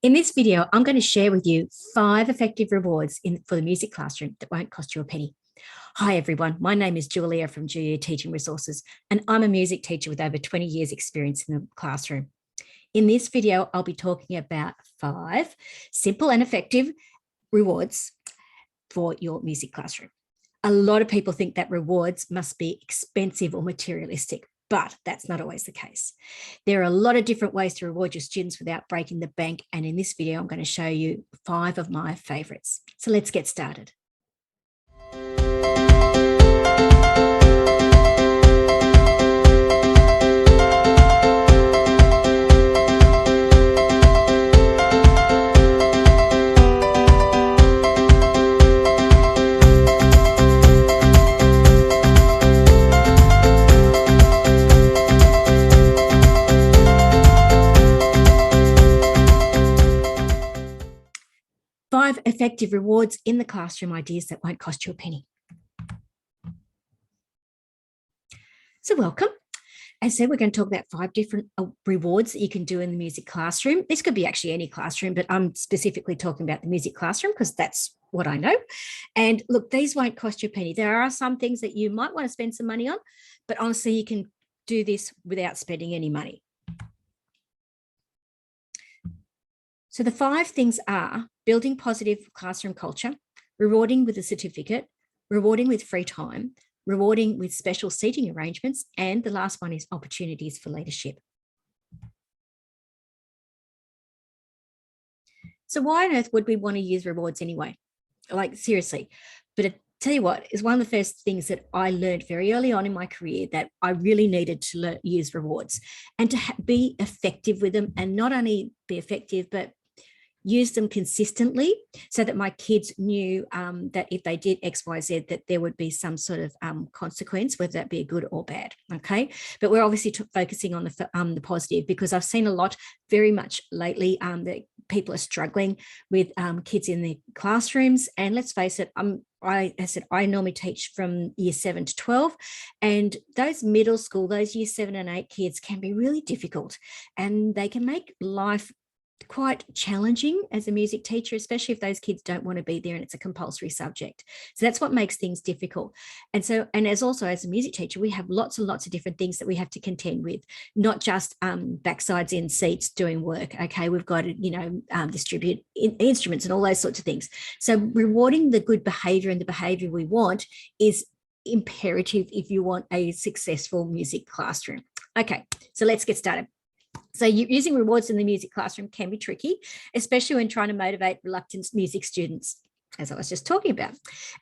In this video, I'm going to share with you 5 effective rewards for the music classroom that won't cost you a penny. Hi everyone, my name is Jooya from Jooya Teaching Resources, and I'm a music teacher with over 20 years experience in the classroom. In this video, I'll be talking about 5 simple and effective rewards for your music classroom. A lot of people think that rewards must be expensive or materialistic, but that's not always the case. There are a lot of different ways to reward your students without breaking the bank. And in this video, I'm going to show you 5 of my favorites. So let's get started. Five effective rewards in the classroom ideas that won't cost you a penny. So welcome. As I said, we're going to talk about 5 different rewards that you can do in the music classroom. This could be actually any classroom, but I'm specifically talking about the music classroom because that's what I know. And look, these won't cost you a penny. There are some things that you might want to spend some money on, but honestly, you can do this without spending any money. So the 5 things are building positive classroom culture, rewarding with a certificate, rewarding with free time, rewarding with special seating arrangements, and the last one is opportunities for leadership. So why on earth would we want to use rewards anyway? Like seriously, but I tell you what, is one of the first things that I learned very early on in my career that I really needed to use rewards and to be effective with them, and not only be effective, but use them consistently so that my kids knew that if they did X, Y, Z, that there would be some sort of consequence, whether that be a good or bad. Okay. But we're obviously focusing on the positive, because I've seen a lot very much lately that people are struggling with kids in their classrooms. And let's face it, I normally teach from year 7 to 12, and those middle school, those year 7 and 8 kids can be really difficult, and they can make life quite challenging as a music teacher, especially if those kids don't want to be there and it's a compulsory subject. So that's what makes things difficult. And so, and as also as a music teacher, we have lots and lots of different things that we have to contend with, not just backsides in seats doing work. Okay, we've got to, distribute instruments and all those sorts of things. So rewarding the good behavior and the behavior we want is imperative if you want a successful music classroom. Okay, so let's get started. So using rewards in the music classroom can be tricky, especially when trying to motivate reluctant music students, as I was just talking about.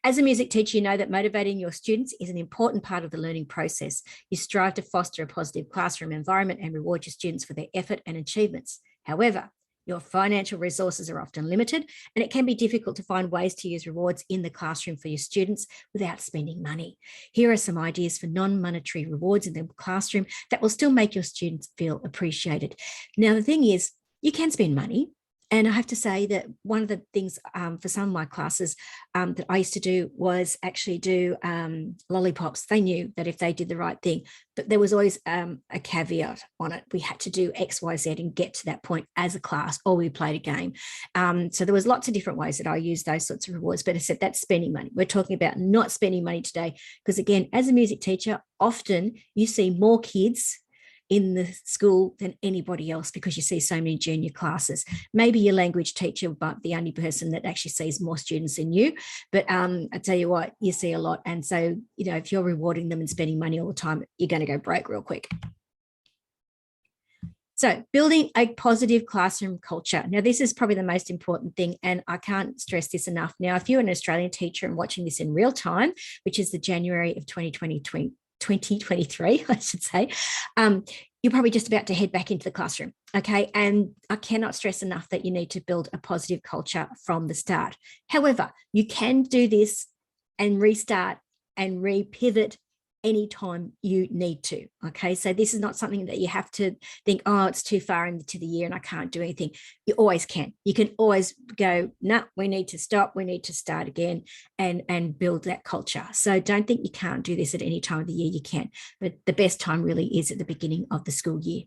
As a music teacher, you know that motivating your students is an important part of the learning process. You strive to foster a positive classroom environment and reward your students for their effort and achievements. However, your financial resources are often limited, and it can be difficult to find ways to use rewards in the classroom for your students without spending money. Here are some ideas for non-monetary rewards in the classroom that will still make your students feel appreciated. Now, the thing is, you can spend money. And I have to say that one of the things for some of my classes that I used to do was actually do lollipops. They knew that if they did the right thing, but there was always a caveat on it. We had to do X, Y, Z and get to that point as a class, or we played a game. So there was lots of different ways that I used those sorts of rewards, but I said that's spending money. We're talking about not spending money today, because again, as a music teacher, often you see more kids in the school than anybody else, because you see so many junior classes. Maybe your language teacher, but the only person that actually sees more students than you. But I tell you what, you see a lot. And so, if you're rewarding them and spending money all the time, you're going to go broke real quick. So building a positive classroom culture. Now, this is probably the most important thing, and I can't stress this enough. Now, if you're an Australian teacher and watching this in real time, which is the January of 2023, I should say, you're probably just about to head back into the classroom. Okay. And I cannot stress enough that you need to build a positive culture from the start. However, you can do this and restart and repivot anytime you need to. Okay. So this is not something that you have to think, oh, it's too far into the year and I can't do anything. You always can. You can always go, no, we need to stop. We need to start again and build that culture. So don't think you can't do this at any time of the year. You can, but the best time really is at the beginning of the school year.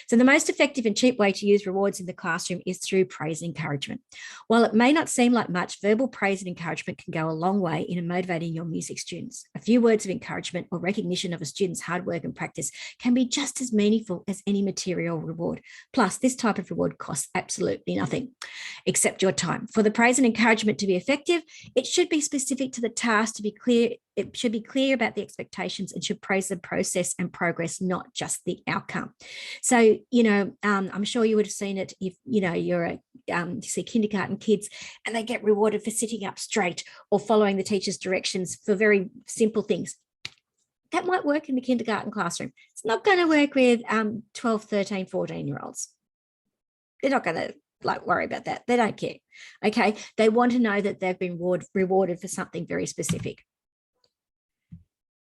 So the most effective and cheap way to use rewards in the classroom is through praise and encouragement. While it may not seem like much, verbal praise and encouragement can go a long way in motivating your music students. A few words of encouragement or recognition of a student's hard work and practice can be just as meaningful as any material reward. Plus, this type of reward costs absolutely nothing except your time. For the praise and encouragement to be effective, it should be specific to the task. To be clear, it should be clear about the expectations and should praise the process and progress, not just the outcome. So, I'm sure you would have seen it if, you're you see kindergarten kids and they get rewarded for sitting up straight or following the teacher's directions for very simple things. That might work in the kindergarten classroom. It's not going to work with 12, 13, 14-year-olds. They're not going to worry about that. They don't care. Okay. They want to know that they've been rewarded for something very specific.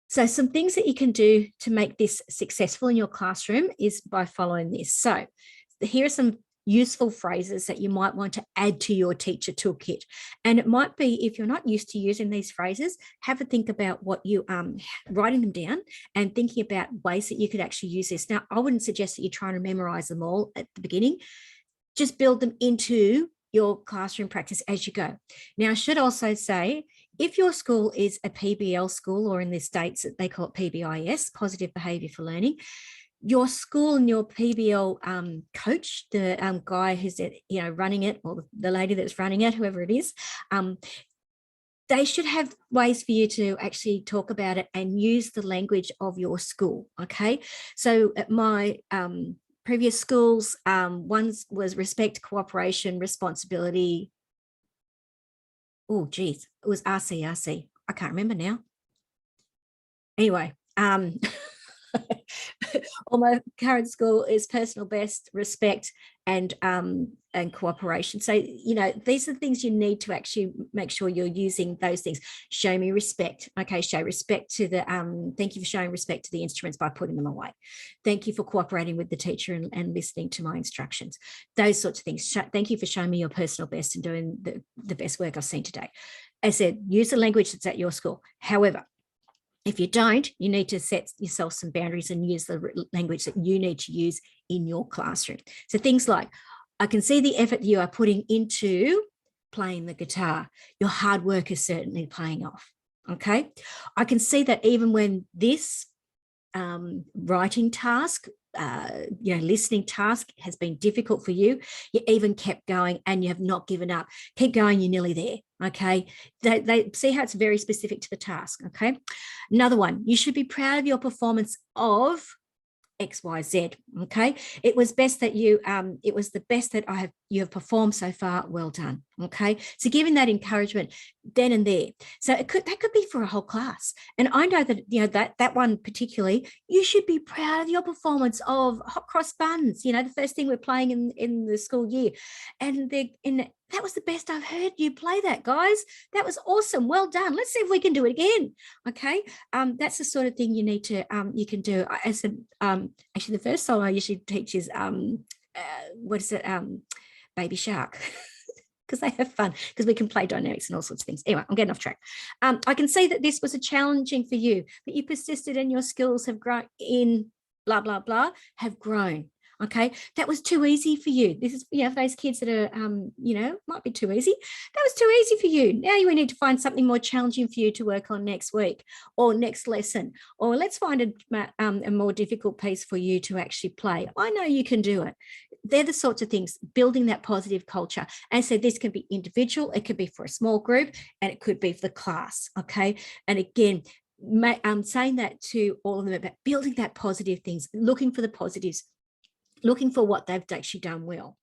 So some things that you can do to make this successful in your classroom is by following this. So here are some useful phrases that you might want to add to your teacher toolkit. And it might be, if you're not used to using these phrases, have a think about what you writing them down and thinking about ways that you could actually use this. Now, I wouldn't suggest that you try to memorize them all at the beginning. Just build them into your classroom practice as you go. Now, I should also say, if your school is a PBL school, or in the States they call it PBIS, Positive Behaviour for Learning, your school and your PBL coach, the guy who's running it, or the lady that's running it, whoever it is, they should have ways for you to actually talk about it and use the language of your school. Okay, so at my previous schools, one was respect, cooperation, responsibility. Oh, geez, it was RCRC. I can't remember now. Anyway, or my current school is personal best, respect, and cooperation. So, these are the things you need to actually make sure you're using those things. Show me respect. Okay, show respect to the, thank you for showing respect to the instruments by putting them away. Thank you for cooperating with the teacher and listening to my instructions. Those sorts of things. Thank you for showing me your personal best and doing the best work I've seen today. As I said, use the language that's at your school. However, if you don't, you need to set yourself some boundaries and use the language that you need to use in your classroom. So things like, I can see the effort you are putting into playing the guitar. Your hard work is certainly paying off. Okay. I can see that even when this writing task, listening task has been difficult for you, you even kept going and you have not given up. Keep going, you're nearly there. Okay, they see how it's very specific to the task. Okay, another one, you should be proud of your performance of XYZ. Okay, it was best that you it was the best that you have performed so far. Well done. Okay, so giving that encouragement then and there. So that could be for a whole class. And I know that that one particularly, you should be proud of your performance of hot cross buns. The first thing we're playing in the school year, and that was the best I've heard you play that, guys. That was awesome. Well done. Let's see if we can do it again. Okay. That's the sort of thing you need to, you can do. I said, actually, the first song I usually teach is, what is it? Baby Shark. Because they have fun, because we can play dynamics and all sorts of things. Anyway, I'm getting off track. I can see that this was a challenging for you, but you persisted and your skills have grown in blah, blah, blah, have grown. Okay, that was too easy for you. This is, for those kids that are, might be too easy. That was too easy for you. Now we need to find something more challenging for you to work on next week or next lesson, or let's find a more difficult piece for you to actually play. I know you can do it. They're the sorts of things, building that positive culture. And so this can be individual, it could be for a small group, and it could be for the class. Okay, and again, I'm saying that to all of them about building that positive things, looking for the positives, looking for what they've actually done well.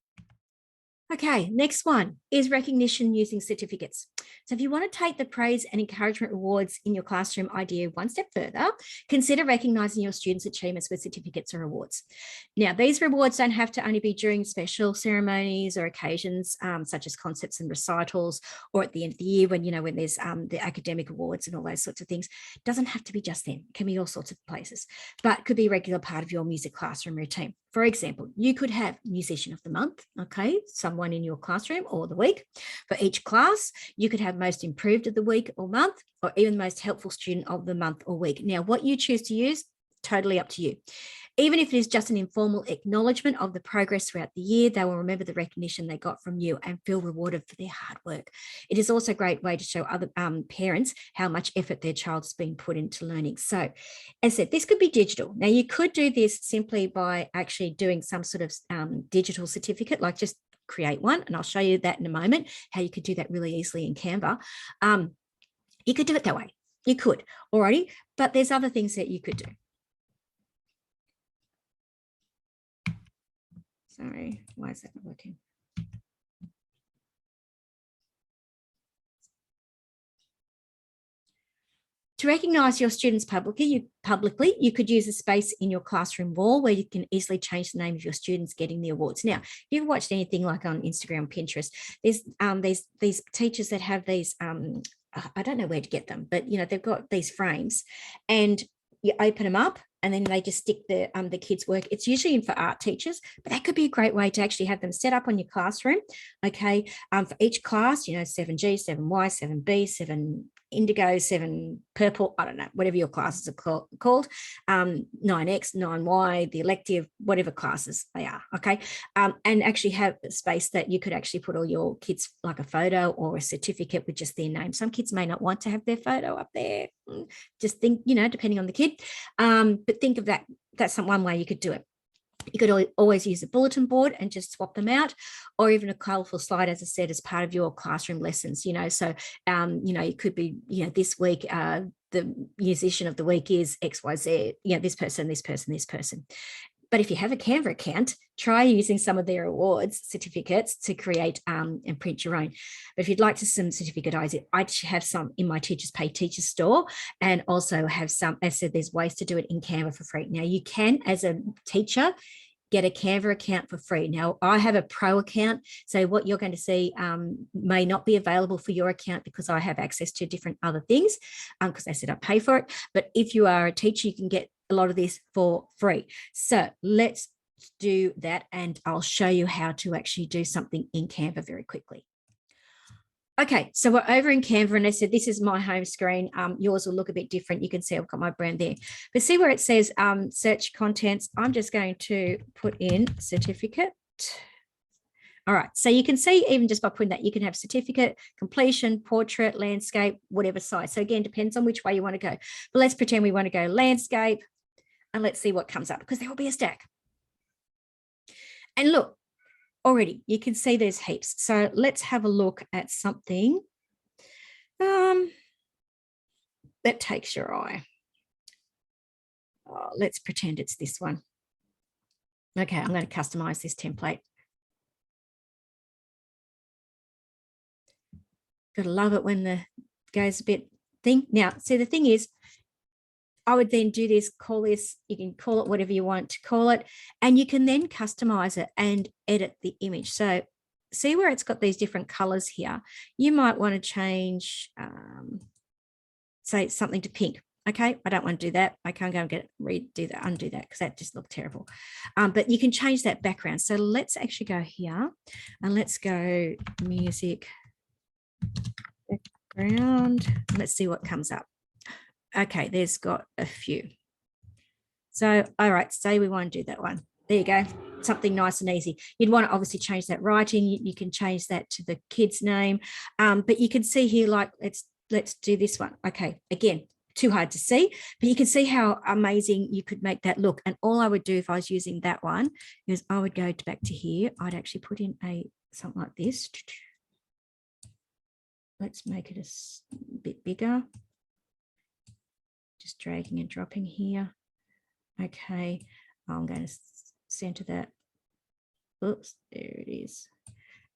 Okay, next one is recognition using certificates. So if you want to take the praise and encouragement rewards in your classroom idea one step further, consider recognizing your students' achievements with certificates and rewards. Now, these rewards don't have to only be during special ceremonies or occasions, such as concerts and recitals, or at the end of the year when, when there's the academic awards and all those sorts of things. It doesn't have to be just then. It can be all sorts of places, but could be a regular part of your music classroom routine. For example, you could have Musician of the Month, okay, someone in your classroom or the week. For each class, you could have Most Improved of the Week or Month, or even Most Helpful Student of the Month or Week. Now, what you choose to use, totally up to you. Even if it is just an informal acknowledgement of the progress throughout the year, they will remember the recognition they got from you and feel rewarded for their hard work. It is also a great way to show other parents how much effort their child's been put into learning. So, as I said, this could be digital. Now, you could do this simply by actually doing some sort of digital certificate, like just create one. And I'll show you that in a moment, how you could do that really easily in Canva. You could do it that way. You could already, but there's other things that you could do. Sorry, why is that not working? To recognise your students publicly, you could use a space in your classroom wall where you can easily change the name of your students getting the awards. Now, if you've watched anything like on Instagram, Pinterest, there's these teachers that have these, I don't know where to get them, but they've got these frames, and you open them up and then they just stick the kids' work. It's usually in for art teachers, but that could be a great way to actually have them set up on your classroom. Okay, for each class, 7G, 7Y, 7B, 7 indigo, 7 purple, I don't know, whatever your classes are called, 9X, 9Y, the elective, whatever classes they are, okay? And actually have a space that you could actually put all your kids, like a photo or a certificate with just their name. Some kids may not want to have their photo up there. Just think, depending on the kid. But think of that. That's one way you could do it. You could always use a bulletin board and just swap them out, or even a colourful slide, as I said, as part of your classroom lessons, So, it could be, this week, the musician of the week is XYZ, this person, this person, this person. But if you have a Canva account, try using some of their awards certificates to create and print your own. But if you'd like to some certificatize it, I have some in my Teachers Pay Teachers store, and also have some, as I said, there's ways to do it in Canva for free. Now, you can, as a teacher, get a Canva account for free. Now, I have a pro account, so what you're going to see may not be available for your account because I have access to different other things because I said I pay for it. But if you are a teacher, you can get a lot of this for free. So let's do that, and I'll show you how to actually do something in Canva very quickly. Okay, so we're over in Canva, and I said this is my home screen. Yours will look a bit different. You can see I've got my brand there. But see where it says search contents? I'm just going to put in certificate. All right, so you can see even just by putting that, you can have certificate, completion, portrait, landscape, whatever size. So again, depends on which way you want to go. But let's pretend we want to go landscape, and let's see what comes up, because there will be a stack. And look, already you can see there's heaps. So let's have a look at something that takes your eye. Oh, let's pretend it's this one. Okay, I'm going to customize this template. Gotta love it when the goes a bit thing. Now, see, the thing is, I would then do this, call this, you can call it whatever you want to call it, and you can then customize it and edit the image. So see where it's got these different colors here. You might want to change, say something to pink. Okay, I don't want to do that. I can't go and undo that because that just looked terrible. But you can change that background. So let's actually go here and let's go music background. Let's see what comes up. Okay, there's got a few. So, all right, say we want to do that one. There you go, something nice and easy. You'd want to obviously change that writing. You can change that to the kid's name. But you can see here, like, let's do this one. Okay, again, too hard to see, but you can see how amazing you could make that look. And all I would do if I was using that one is I would go back to here. I'd actually put in something like this. Let's make it a bit bigger. Just dragging and dropping here. Okay, I'm going to center that. Oops, there it is.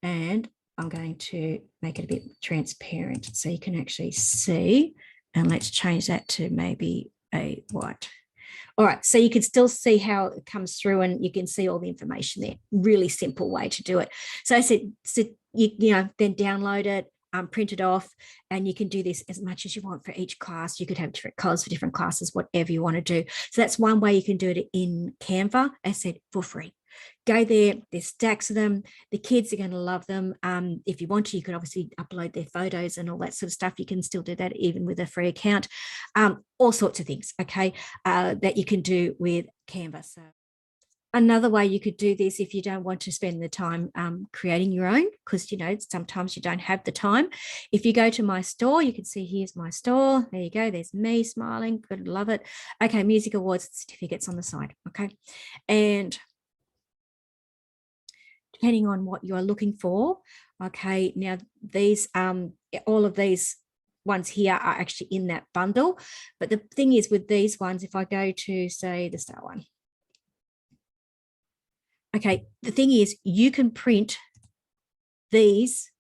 And I'm going to make it a bit transparent so you can actually see. And let's change that to maybe a white. All right, so you can still see how it comes through, and you can see all the information there. Really simple way to do it. So I said, then download it, print it off, and you can do this as much as you want for each class. You could have different colors for different classes, whatever you want to do. So that's one way you can do it in Canva, as I said, for free. Go there, there's stacks of them. The kids are going to love them. If you want to, you can obviously upload their photos and all that sort of stuff. You can still do that even with a free account. All sorts of things, okay, that you can do with Canva. So another way you could do this, if you don't want to spend the time creating your own, because sometimes you don't have the time. If you go to my store, you can see here's my store. There you go. There's me smiling. Good, love it. Okay, music awards certificates on the side. Okay, and depending on what you are looking for. Okay, now these all of these ones here are actually in that bundle. But the thing is with these ones, if I go to, say, the star one. Okay, the thing is you can print these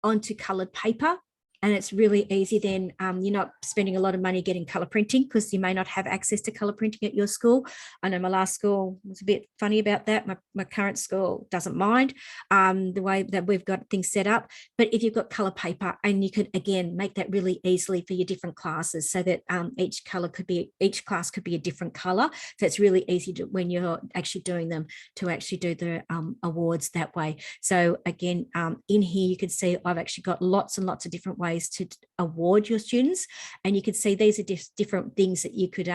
onto colored paper, and it's really easy. Then you're not spending a lot of money getting color printing, because you may not have access to color printing at your school. I know my last school was a bit funny about that. My current school doesn't mind the way that we've got things set up. But if you've got color paper, and you could, again, make that really easily for your different classes, so that each class could be a different color. So it's really easy to, when you're actually doing them, to actually do the awards that way. So again, in here, you can see I've actually got lots and lots of different ways to award your students, and you can see these are different things that you could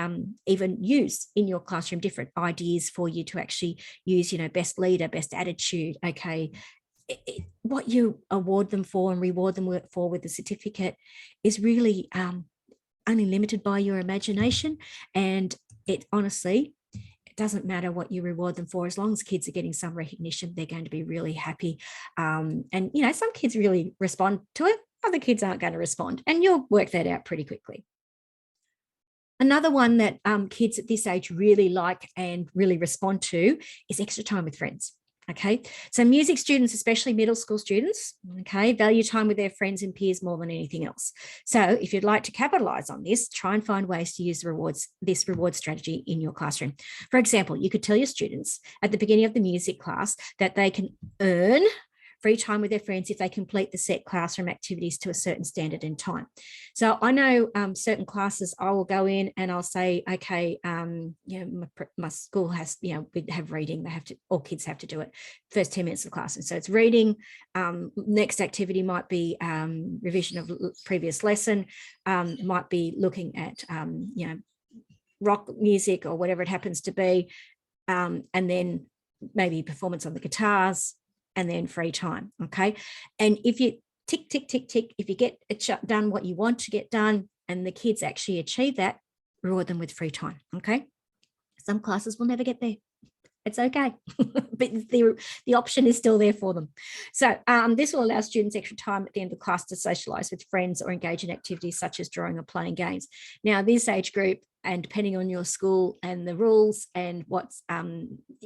even use in your classroom, different ideas for you to actually use, best leader, best attitude. Okay, what you award them for and reward them for with the certificate is really only limited by your imagination. And it honestly, it doesn't matter what you reward them for, as long as kids are getting some recognition, they're going to be really happy. And some kids really respond to it, other kids aren't going to respond, and you'll work that out pretty quickly. Another one that kids at this age really like and really respond to is extra time with friends. Okay, so music students, especially middle school students, okay, value time with their friends and peers more than anything else. So if you'd like to capitalize on this, try and find ways to use this reward strategy in your classroom. For example, you could tell your students at the beginning of the music class that they can earn free time with their friends if they complete the set classroom activities to a certain standard and time. So I know certain classes I will go in and I'll say, okay, my school has, we have reading. All kids have to do it first 10 minutes of class. And so it's reading. Next activity might be revision of previous lesson. Might be looking at, rock music or whatever it happens to be. And then maybe performance on the guitars, and then free time. Okay. And if you tick, tick, tick, tick, if you get it done what you want to get done, and the kids actually achieve that, reward them with free time. Okay. Some classes will never get there. It's okay. But the option is still there for them. So this will allow students extra time at the end of the class to socialize with friends or engage in activities such as drawing or playing games. Now, this age group, and depending on your school and the rules and what's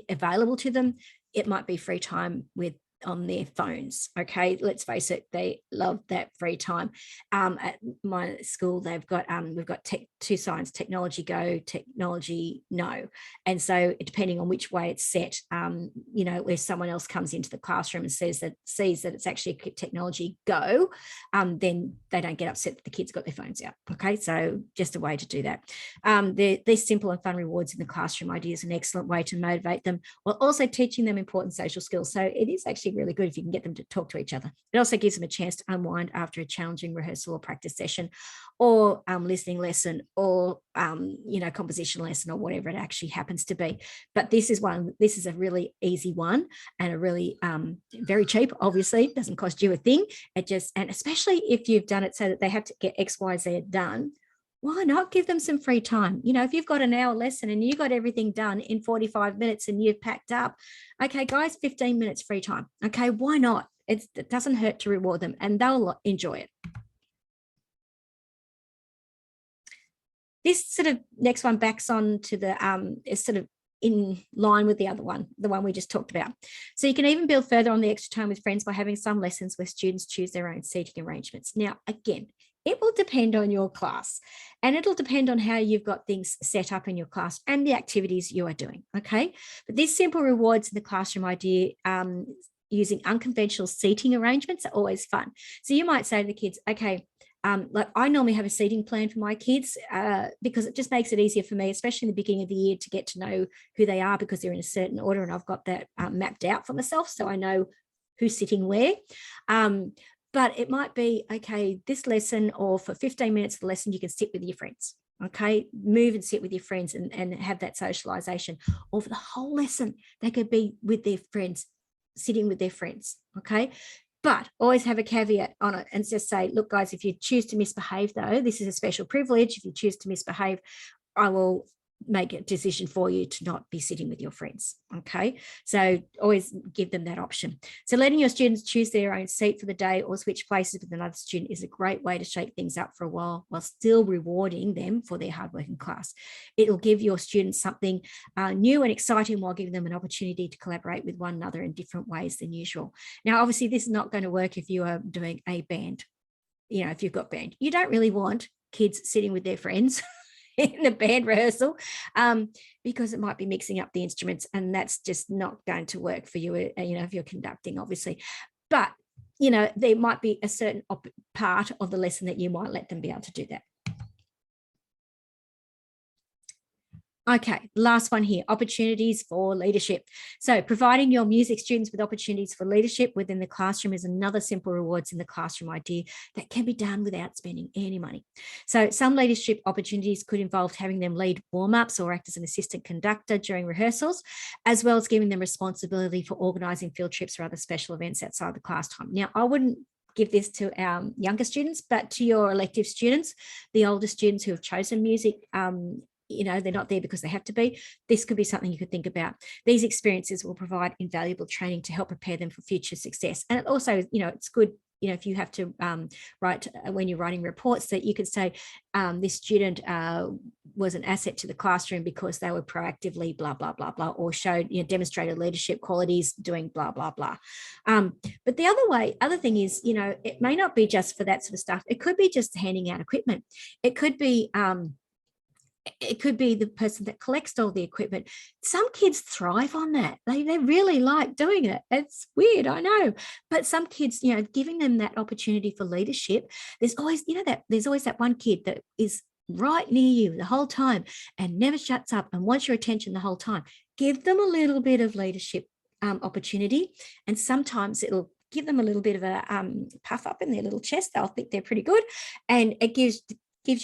available to them, it might be free time on their phones. Okay, let's face it, they love that free time. At my school, we've got two signs: technology go, technology no. And so depending on which way it's set, where someone else comes into the classroom and sees that it's actually technology go, then they don't get upset that the kids got their phones out. Okay, so just a way to do that. These simple and fun rewards in the classroom idea is an excellent way to motivate them, while also teaching them important social skills. So it is actually really good if you can get them to talk to each other. It also gives them a chance to unwind after a challenging rehearsal or practice session, or listening lesson, or composition lesson, or whatever it actually happens to be. But this is a really easy one, and a really very cheap. Obviously, it doesn't cost you a thing. And especially if you've done it so that they have to get X, Y, Z done, why not give them some free time? If you've got an hour lesson and you got everything done in 45 minutes and you've packed up, okay, guys, 15 minutes free time. Okay, why not? It doesn't hurt to reward them, and they'll enjoy it. This sort of next one backs on to the is sort of in line with the other one, the one we just talked about. So you can even build further on the extra time with friends by having some lessons where students choose their own seating arrangements. Now, again, it will depend on your class, and it'll depend on how you've got things set up in your class and the activities you are doing. Okay, but these simple rewards in the classroom idea, using unconventional seating arrangements, are always fun. So you might say to the kids, okay, Like I normally have a seating plan for my kids because it just makes it easier for me, especially in the beginning of the year, to get to know who they are because they're in a certain order, and I've got that mapped out for myself, so I know who's sitting where. But it might be, okay, this lesson, or for 15 minutes of the lesson, you can sit with your friends. Okay, move and sit with your friends and have that socialization. Or for the whole lesson, they could be with their friends, sitting with their friends. Okay, but always have a caveat on it and just say, look, guys, if you choose to misbehave, though, this is a special privilege. If you choose to misbehave, I will make a decision for you to not be sitting with your friends. Okay, so always give them that option. So letting your students choose their own seat for the day or switch places with another student is a great way to shake things up for a while still rewarding them for their hard work in class. It'll give your students something new and exciting while giving them an opportunity to collaborate with one another in different ways than usual. Now, obviously, this is not going to work if you are doing a band. You know, if you've got band, you don't really want kids sitting with their friends in a band rehearsal, because it might be mixing up the instruments, and that's just not going to work for you, you know, if you're conducting, obviously. But, you know, there might be a certain part of the lesson that you might let them be able to do that. Okay, last one here, opportunities for leadership. So providing your music students with opportunities for leadership within the classroom is another simple rewards in the classroom idea that can be done without spending any money. So some leadership opportunities could involve having them lead warm-ups or act as an assistant conductor during rehearsals, as well as giving them responsibility for organising field trips or other special events outside the class time. Now, I wouldn't give this to our younger students, but to your elective students, the older students who have chosen music, you know, they're not there because they have to be. This could be something you could think about. These experiences will provide invaluable training to help prepare them for future success. And it also, you know, it's good, you know, if you have to write, when you're writing reports, that you could say this student was an asset to the classroom because they were proactively blah, blah, blah, blah, or showed, you know, demonstrated leadership qualities doing blah, blah, blah. But the other thing is, you know, it may not be just for that sort of stuff. It could be just handing out equipment. It could be the person that collects all the equipment. Some kids thrive on that. They really like doing it. It's weird, I know. But some kids, you know, giving them that opportunity for leadership, there's always, you know, there's always that one kid that is right near you the whole time and never shuts up and wants your attention the whole time. Give them a little bit of leadership opportunity, and sometimes it'll give them a little bit of a puff up in their little chest. They'll think they're pretty good, and it gives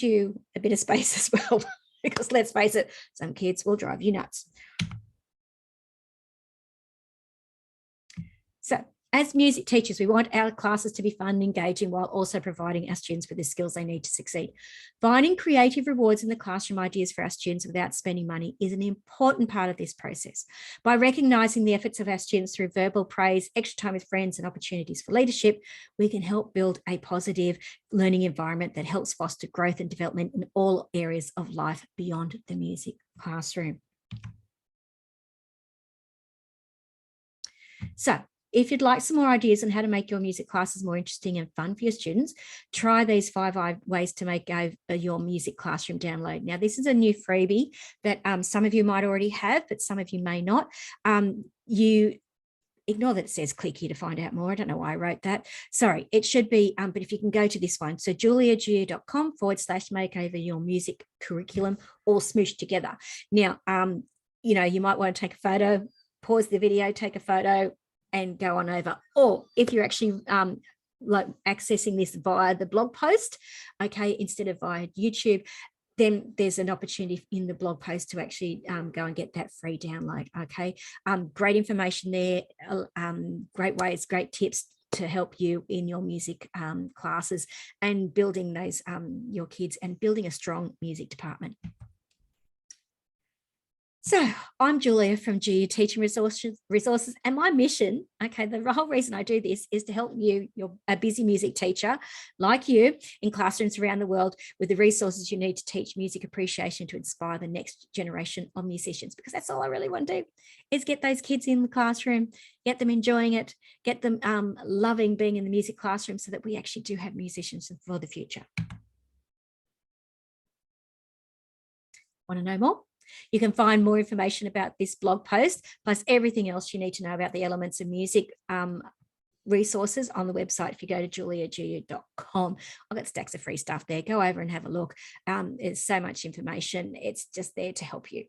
you a bit of space as well. Because let's face it, some kids will drive you nuts. So as music teachers, we want our classes to be fun and engaging while also providing our students with the skills they need to succeed. Finding creative rewards in the classroom ideas for our students without spending money is an important part of this process. By recognising the efforts of our students through verbal praise, extra time with friends, and opportunities for leadership, we can help build a positive learning environment that helps foster growth and development in all areas of life beyond the music classroom. So, if you'd like some more ideas on how to make your music classes more interesting and fun for your students, try these 5 ways to make your music classroom download. Now, this is a new freebie that some of you might already have, but some of you may not. You ignore that it says click here to find out more. I don't know why I wrote that. Sorry, it should be, but if you can go to this one. So jooya.com/make over your music curriculum, all smooshed together. Now, you know, you might want to take a photo, pause the video, take a photo, and go on over. Or if you're actually like accessing this via the blog post, okay, instead of via YouTube, then there's an opportunity in the blog post to actually go and get that free download. Okay, great information there, great ways, great tips to help you in your music classes and building those your kids and building a strong music department. So I'm Jooya from Jooya Teaching Resources, and my mission, okay, the whole reason I do this is to help you, you're a busy music teacher like you, in classrooms around the world with the resources you need to teach music appreciation to inspire the next generation of musicians, because that's all I really want to do is get those kids in the classroom, get them enjoying it, get them loving being in the music classroom so that we actually do have musicians for the future. Want to know more? You can find more information about this blog post, plus everything else you need to know about the elements of music resources on the website. If you go to jooya.com, I've got stacks of free stuff there. Go over and have a look. There's so much information. It's just there to help you.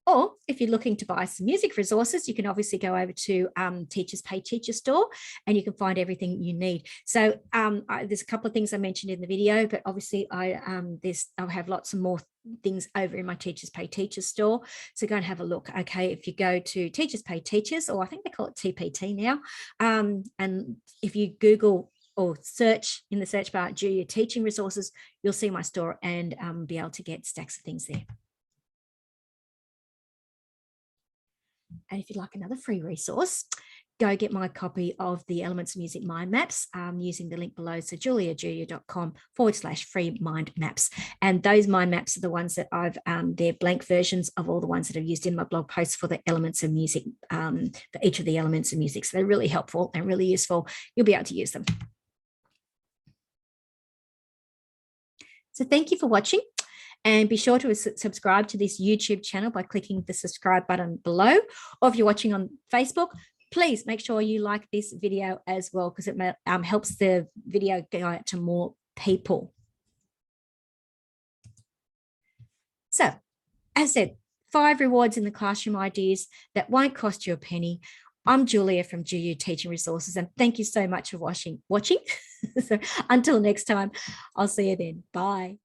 Or if you're looking to buy some music resources, you can obviously go over to Teachers Pay Teacher store, and you can find everything you need. So there's a couple of things I mentioned in the video, but obviously I'll have lots of more things over in my Teachers Pay Teachers store. So go and have a look. Okay, if you go to Teachers Pay Teachers, or I think they call it TPT now, and if you Google or search in the search bar Jooya Teaching Resources, you'll see my store and be able to get stacks of things there. And if you'd like another free resource, go get my copy of the Elements of Music mind maps using the link below. So jooya.com/free mind maps. And those mind maps are the ones that they're blank versions of all the ones that I've used in my blog posts for the Elements of Music, for each of the Elements of Music. So they're really helpful and really useful. You'll be able to use them. So thank you for watching. And be sure to subscribe to this YouTube channel by clicking the subscribe button below. Or if you're watching on Facebook, please make sure you like this video as well, because it helps the video go out to more people. So, as I said, 5 rewards in the classroom ideas that won't cost you a penny. I'm Jooya from Jooya Teaching Resources, and thank you so much for watching. So until next time, I'll see you then. Bye.